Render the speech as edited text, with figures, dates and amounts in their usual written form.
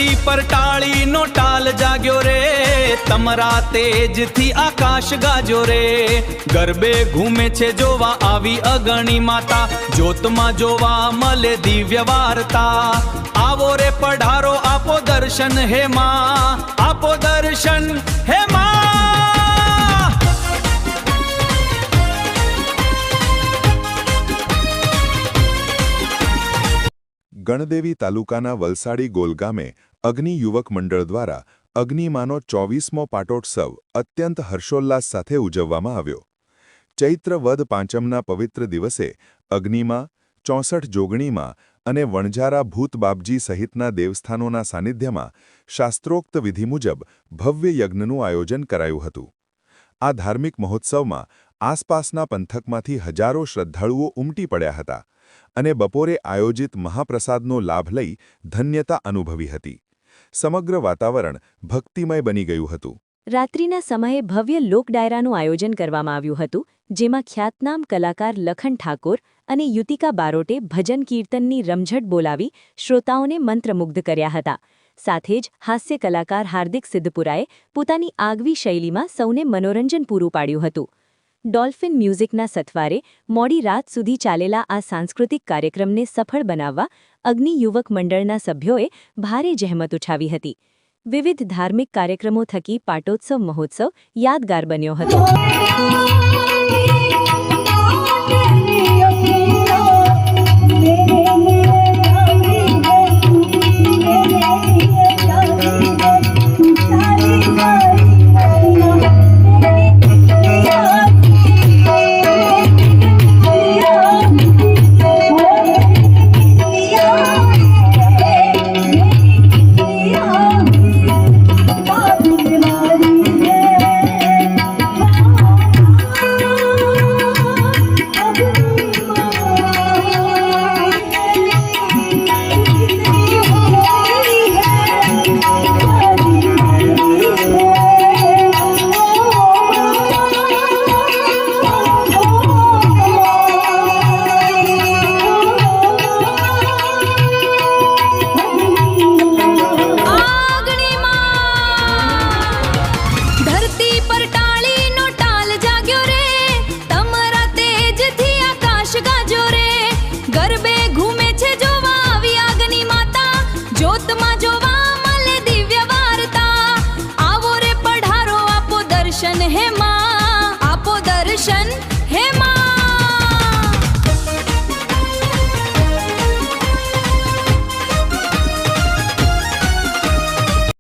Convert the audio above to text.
ધરતી પર ટાળીનો ટાલ જાગ્યો રે, તમરા તેજથી આકાશ ગાજો રે। ગરબે ઘૂમે છે જોવા આવી અગણી માતા, જ્યોતમાં જોવા મળે દિવ્ય વાર્તા। આવો રે પધારો આપો દર્શન હે માં, આપો દર્શન હે માં। ગણદેવી તાલુકાના વલસાડી ગોલ ગામે અગ્નિ યુવક મંડળ દ્વારા અગ્નિમાનો 24મો પાટોત્સવ અત્યંત હર્ષોલ્લાસ સાથે ઉજવવામાં આવ્યો। ચૈત્ર વદ પાંચમના પવિત્ર દિવસે અગ્નિમાં, 64 જોગણીમાં અને વણઝારા ભૂત બાપજી સહિતના દેવસ્થાનોના સાનિધ્યમાં શાસ્ત્રોક્ત વિધિ મુજબ ભવ્ય યજ્ઞનું આયોજન કરાયું હતું। આ ધાર્મિક મહોત્સવમાં આસપાસના પંથકમાંથી હજારો શ્રદ્ધાળુઓ ઉમટી પડ્યા હતા અને બપોરે આયોજિત મહાપ્રસાદનો લાભ લઈ ધન્યતા અનુભવી હતી। સમગ્ર વાતાવરણ ભક્તિમય બની ગયું હતું। રાત્રિના સમયે ભવ્ય લોકડાયરાનું આયોજન કરવામાં આવ્યું હતું, જેમાં ખ્યાતનામ કલાકાર લખન ઠાકોર અને યુતિકા બારોટે ભજન કીર્તનની રમઝટ બોલાવી શ્રોતાઓને મંત્રમુગ્ધ કર્યા હતા। સાથે જ હાસ્ય કલાકાર હાર્દિક સિદ્ધપુરાએ પોતાની આગવી શૈલીમાં સૌને મનોરંજન પૂરું પાડ્યું હતું। ડોલ્ફિન મ્યુઝિકના સથવારે મોડી રાત સુધી ચાલેલા આ સાંસ્કૃતિક કાર્યક્રમને સફળ બનાવવા અગ્નિ યુવક મંડળના સભ્યોએ ભારે જહેમત ઉઠાવી હતી। વિવિધ ધાર્મિક કાર્યક્રમો થકી પાટોત્સવ મહોત્સવ યાદગાર બન્યો હતો। દર્શન હે